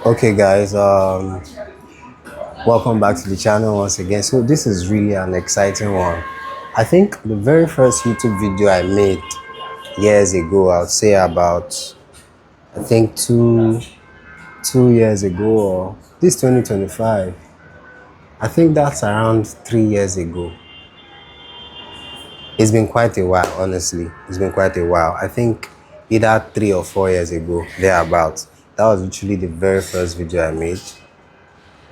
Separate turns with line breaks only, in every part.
Okay guys, welcome back to the channel once again. So this is really an exciting one. I think the very first YouTube video I made years ago, I'll say about, I think two years ago, or this 2025, I think that's around 3 years ago. It's been quite a while, honestly. It's been quite a while. I think either 3 or 4 years ago, thereabouts. That was literally the very first video I made.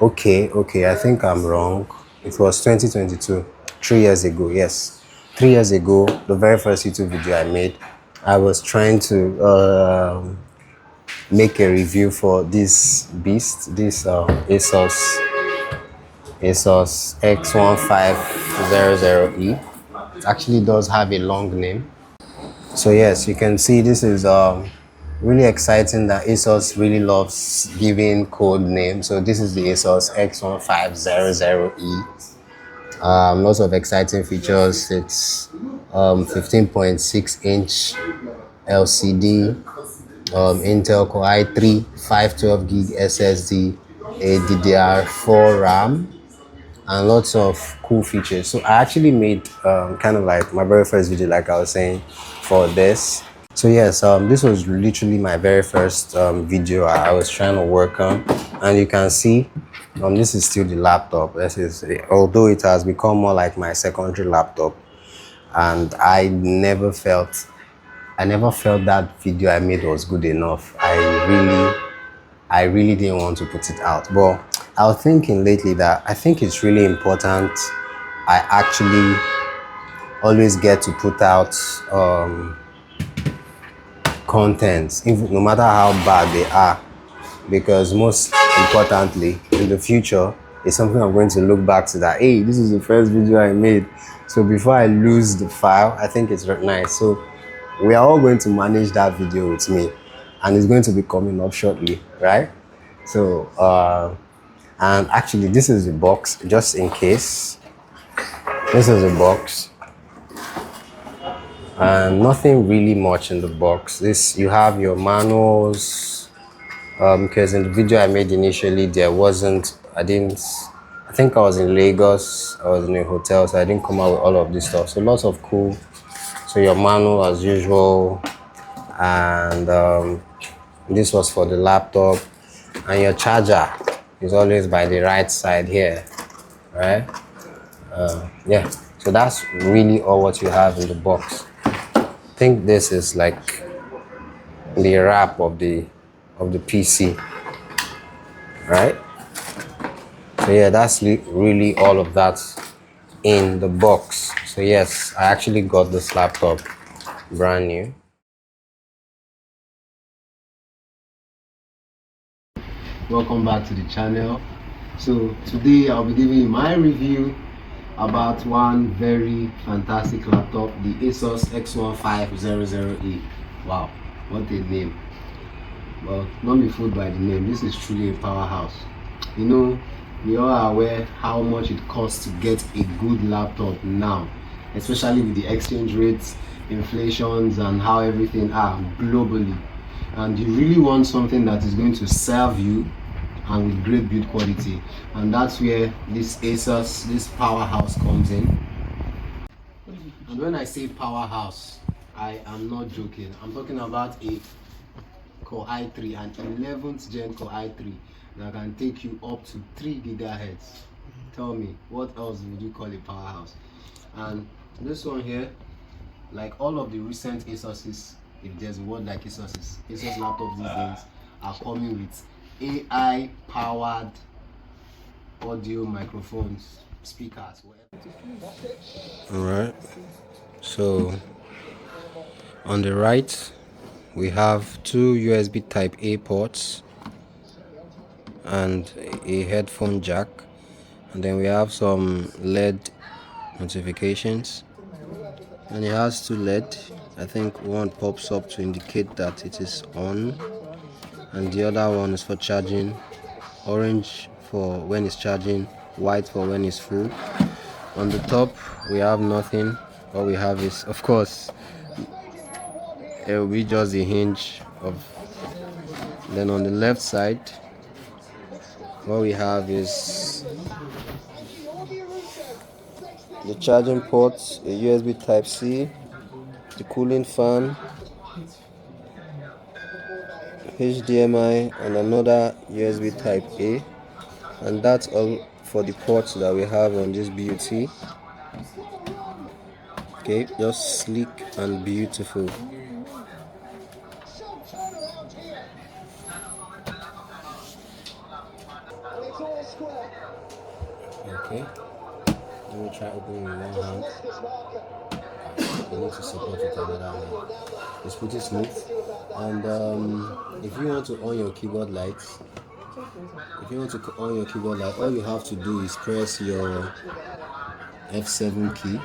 Okay, I think I'm wrong. It was 2022, 3 years ago, yes. 3 years ago, the very first YouTube video I made, I was trying to make a review for this beast, this Asus X1500E. It actually does have a long name. So yes, you can see this is really exciting that Asus really loves giving code names. So this is the Asus X1500E. Lots of exciting features. It's 15.6-inch LCD, Intel Core i3, 512 gig SSD, a DDR4 RAM, and lots of cool features. So I actually made kind of like my very first video, like I was saying, for this. So yes, this was literally my very first video I was trying to work on, and you can see this is still the laptop. This is, although it has become more like my secondary laptop, and I never felt that video I made was good enough. I really didn't want to put it out. But I was thinking lately that I think it's really important I actually always get to put out content, no matter how bad they are, because most importantly in the future it's something I'm going to look back to, that hey, this is the first video I made. So before I lose the file, I think it's nice. So we are all going to manage that video with me, and it's going to be coming up shortly, right? So and actually this is the box, just in case. This is the box, and nothing really much in the box. This, you have your manuals, because in the video I made initially there wasn't, I think I was in Lagos, I was in a hotel, so I didn't come out with all of this stuff. So lots of cool. So your manual as usual, and this was for the laptop, and your charger is always by the right side here, right? Yeah, so that's really all what you have in the box. I think this is like the wrap of the PC, right? So yeah, that's really all of that in the box. So yes, I actually got this laptop brand new. Welcome back to the channel. So today I'll be giving you my review about one very fantastic laptop, the Asus X1500E. Wow, what a name. Well, not be fooled by the name. This is truly a powerhouse. You know, we all are aware how much it costs to get a good laptop now, especially with the exchange rates, inflations, and how everything are globally. And you really want something that is going to serve you and with great build quality, and that's where this Asus, this powerhouse, comes in. And when I say powerhouse, I am not joking. I'm talking about a Core i3, an 11th gen Core i3 that can take you up to 3 gigahertz. Tell me, what else would you call a powerhouse? And this one here, like all of the recent Asuses, if there's a word like Asus laptops these days, are coming with AI powered audio microphones, speakers, whatever. All right, so on the right we have two USB type A ports and a headphone jack, and then we have some LED notifications, and it has two LED. I think one pops up to indicate that it is on, and the other one is for charging. Orange for when it's charging, white for when it's full. On the top we have nothing. All we have is, of course, it will be just the hinge of. Then on the left side what we have is the charging ports, a USB Type C, the cooling fan, HDMI, and another USB Type A. And that's all for the ports that we have on this beauty. Okay, just sleek and beautiful. Okay, let me try opening with one hand. You need to support it with another hand. It's pretty smooth. And if you want to on your keyboard lights, all you have to do is press your F7 key.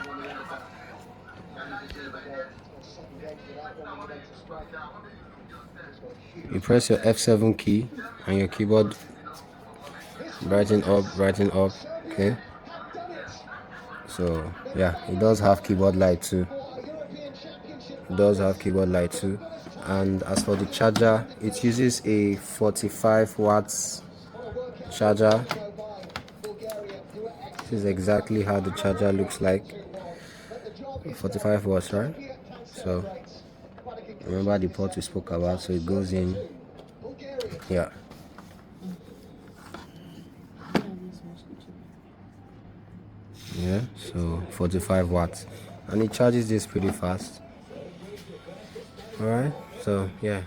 You press your F7 key and your keyboard brighten up. Okay, so yeah, it does have keyboard light too. And as for the charger, it uses a 45 watts charger. This is exactly how the charger looks like. 45 watts, right? So remember the port we spoke about, so it goes in. Yeah, so 45 watts, and it charges this pretty fast. All right, so yeah.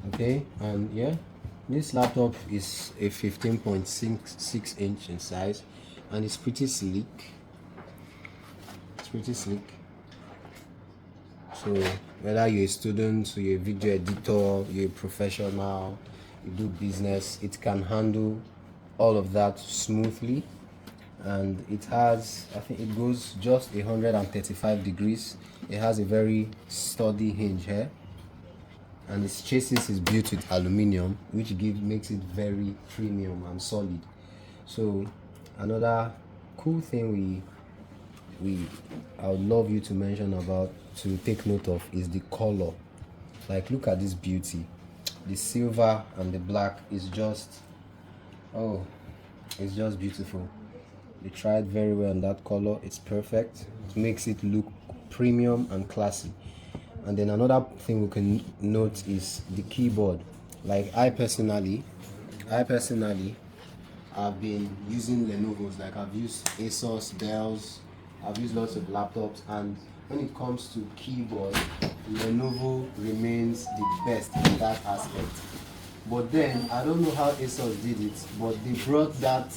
Okay, and yeah, this laptop is a 15.6 inch in size, and it's pretty sleek. So whether you're a student, or you're a video editor, you're a professional, you do business, it can handle all of that smoothly. And it has, I think it goes just 135 degrees. It has a very sturdy hinge here, and its chassis is built with aluminium, which makes it very premium and solid. So another cool thing I would love you to mention about, to take note of, is the color. Like, look at this beauty. The silver and the black is just, oh, it's just beautiful. They tried very well on that color. It's perfect. It makes it look premium and classy. And then another thing we can note is the keyboard. Like, I personally I've been using Lenovo's. Like, I've used Asus, Dells, I've used lots of laptops, and when it comes to keyboard, Lenovo remains the best in that aspect. But then I don't know how Asus did it, but they brought that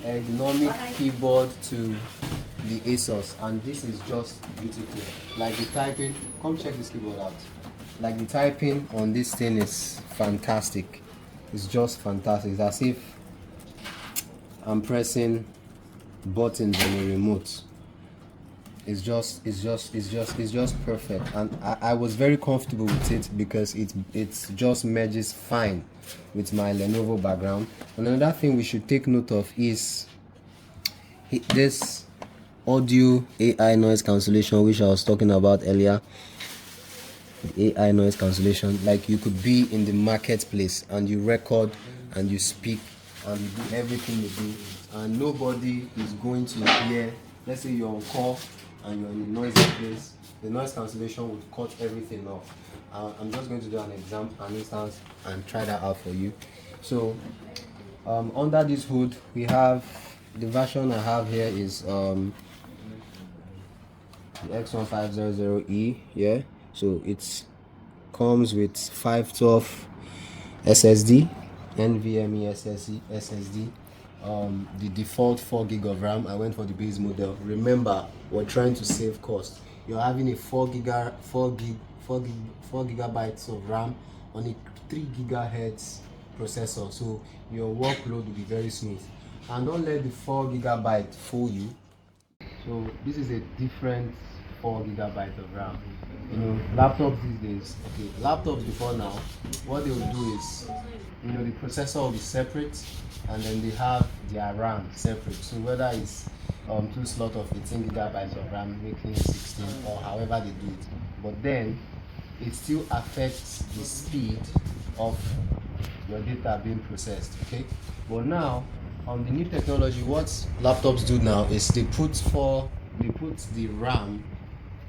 ergonomic keyboard to the Asus, and this is just beautiful. Like, the typing, come check this keyboard out. Like, the typing on this thing is fantastic. It's just fantastic. It's as if I'm pressing buttons on a remote. It's just perfect, and I was very comfortable with it because it just merges fine with my Lenovo background. And another thing we should take note of is this audio AI noise cancellation, which I was talking about earlier. The AI noise cancellation, like, you could be in the marketplace and you record and you speak and you do everything you do, and nobody is going to hear. Let's say you're on call and you're in a noisy place, the noise cancellation would cut everything off. I'm just going to do an instance and try that out for you. So under this hood, we have the version I have here is the X1500E. Yeah, so it comes with 512 SSD, NVMe SSD. The default 4 gig of RAM. I went for the base model. Remember, we're trying to save cost. You're having a 4 gigabytes of RAM on a 3 gigahertz processor, so your workload will be very smooth. And don't let the 4 gigabyte fool you. So this is a different 4 gigabyte of RAM. You know, laptops these days, okay, laptops before now, what they will do is, you know, the processor will be separate, and then they have their RAM separate. So whether it's 2 slots of 18 gigabytes of RAM making 16, or however they do it, but then it still affects the speed of your data being processed. Okay, but now on the new technology, what laptops do now is they put the RAM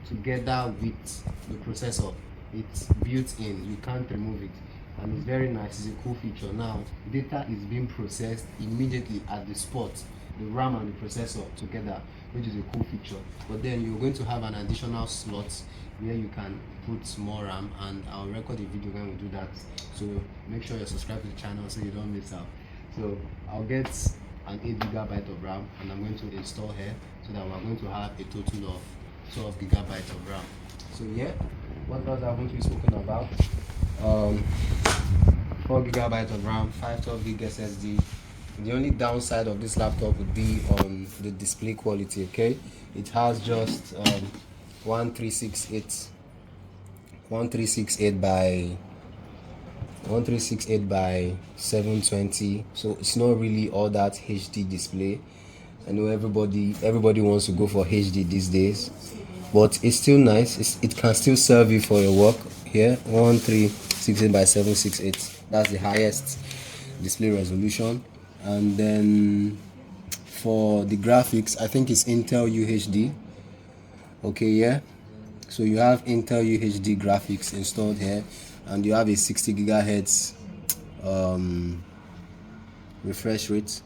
together with the processor. It's built in, you can't remove it, and it's very nice. It's a cool feature. Now data is being processed immediately at the spot, the RAM and the processor together, which is a cool feature. But then you're going to have an additional slot where you can put more RAM, and I'll record a video when we do that, so make sure you're subscribed to the channel so you don't miss out. So I'll get an 8 GB of RAM, and I'm going to install here, so that we're going to have a total of 12 GB of RAM. So yeah, what else are going to be spoken about? 4 GB of RAM, 512 gig SSD. The only downside of this laptop would be on the display quality. Okay, it has just 1368 by 720, so it's not really all that HD display. I know everybody wants to go for HD these days, but it's still nice. It can still serve you for your work. Here, 1368 by 768, that's the highest display resolution. And then for the graphics, I think it's Intel UHD. Okay, yeah, so you have Intel UHD graphics installed here, and you have a 60 gigahertz refresh rate.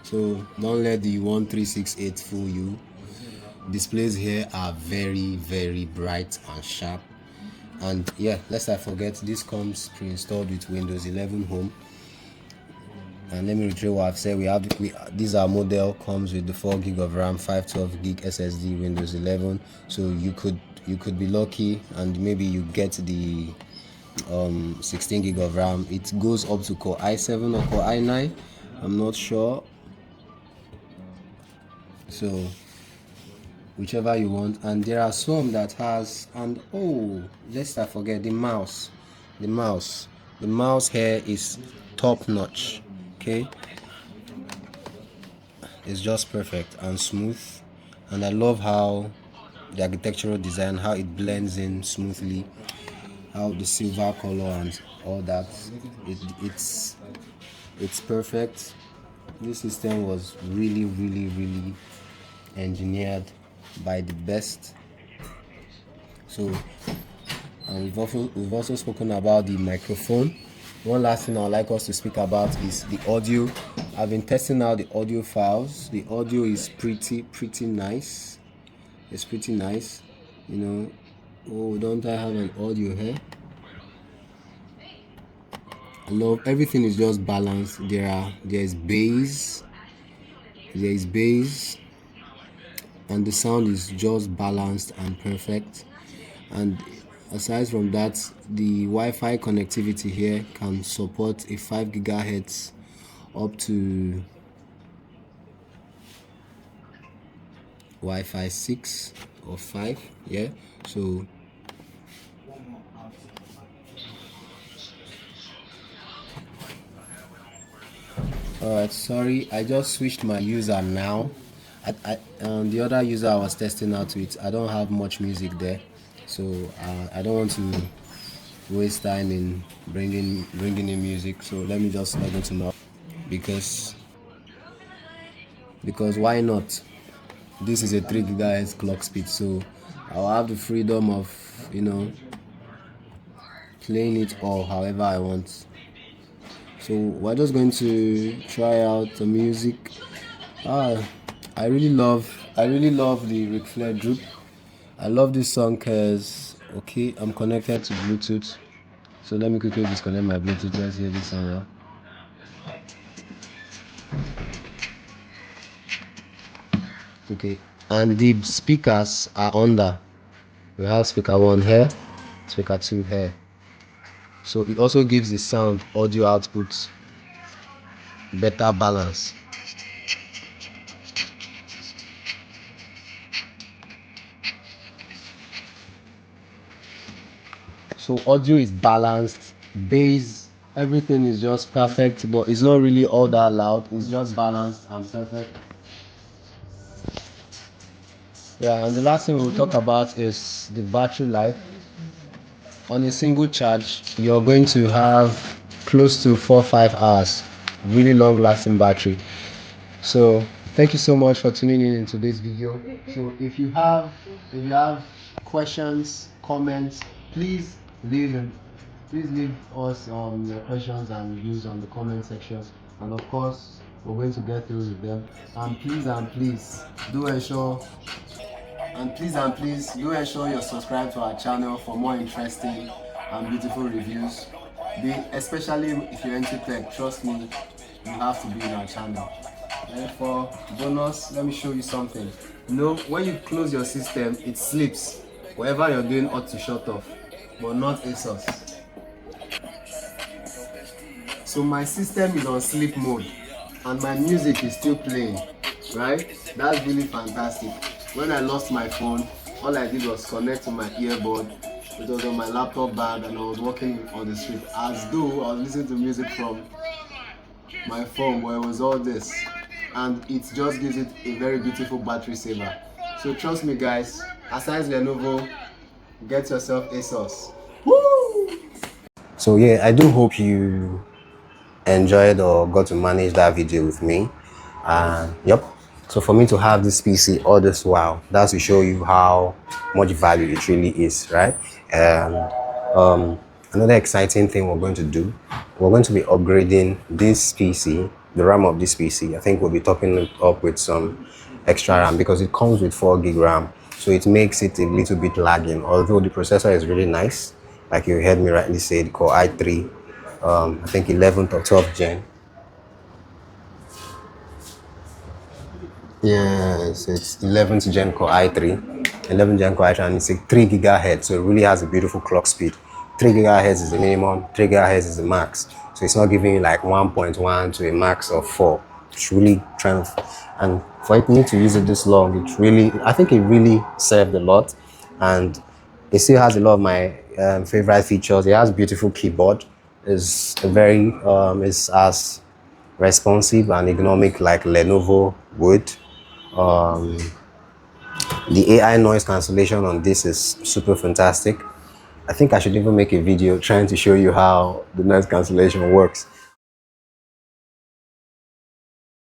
So don't let the 1368 fool you. Displays here are very bright and sharp. And yeah, lest I forget, this comes pre-installed with Windows 11 Home. And let me reiterate what I've said. These are model comes with the 4 gig of RAM, 512 gig SSD, Windows 11. So you could be lucky and maybe you get the 16 gig of RAM. It goes up to Core i7 or Core i9, I'm not sure. So whichever you want. And there are some that has, and oh, lest I forget, the mouse here is top notch. Okay, it's just perfect and smooth, and I love how the architectural design, how it blends in smoothly, how the silver color and all that, it's perfect. This system was really engineered by the best. So, and we've also spoken about the microphone. One last thing I'd like us to speak about is the audio. I've been testing out the audio files. The audio is pretty nice. It's pretty nice, you know. Oh, don't I have an audio here? I love everything is just balanced. There's bass, and the sound is just balanced and perfect. And aside from that, the Wi-Fi connectivity here can support a 5 gigahertz up to Wi-Fi 6 or 5. Yeah, so alright, sorry, I just switched my user now. The other user I was testing out with, I don't have much music there, so I don't want to waste time in bringing in music. So let me just log into now, because why not? This is a 3 gigahertz clock speed, so I'll have the freedom of, you know, playing it all however I want. So we're just going to try out the music. I really love the Ric Flair Droop. I love this song because, okay, I'm connected to Bluetooth. So let me quickly disconnect my Bluetooth. Let's hear this song now. Okay, and the speakers are under. We have speaker 1 here, speaker 2 here. So it also gives the sound audio output better balance. So audio is balanced, bass, everything is just perfect, but it's not really all that loud. It's just balanced and perfect. Yeah, and the last thing we'll talk about is the battery life. on a single charge you're going to have close to 4-5 hours. Really long lasting battery. So thank you so much for tuning in into this video. So if you have questions, comments, please leave us your questions and reviews on the comment section, and of course we're going to get through with them. And please do ensure you're subscribed to our channel for more interesting and beautiful reviews. Especially if you're into tech, trust me, you have to be in our channel. And for bonus, let me show you something. When you close your system, it sleeps. Whatever you're doing ought to shut off, but not Asus. So my system is on sleep mode and my music is still playing, right? That's really fantastic. When I lost my phone, all I did was connect to my earbud. It was on my laptop bag and I was walking on the street as though I was listening to music from my phone, where it was all this, and it just gives it a very beautiful battery saver. So trust me guys, aside Lenovo, get yourself Asus. Woo!
So yeah, I do hope you enjoyed or got to manage that video with me. And yep, so for me to have this PC all this while, that's to show you how much value it really is, right? And another exciting thing we're going to do, we're going to be upgrading this PC, the RAM of this PC. I think we'll be topping it up with some extra RAM because it comes with 4 gig RAM, so it makes it a little bit lagging, although the processor is really nice. Like you heard me rightly say, the Core i3, I think 11th or 12th gen. Yes, it's 11th gen Core i3, 11th gen Core i3, and it's a 3 gigahertz, so it really has a beautiful clock speed. 3 gigahertz is the minimum, 3 gigahertz is the max, so it's not giving you like 1.1 to a max of 4. It's really trying to, and for me to use it this long, it really, I think it really served a lot, and it still has a lot of my favorite features. It has beautiful keyboard. It's it's as responsive and ergonomic like Lenovo would. The AI noise cancellation on this is super fantastic. I think I should even make a video trying to show you how the noise cancellation works.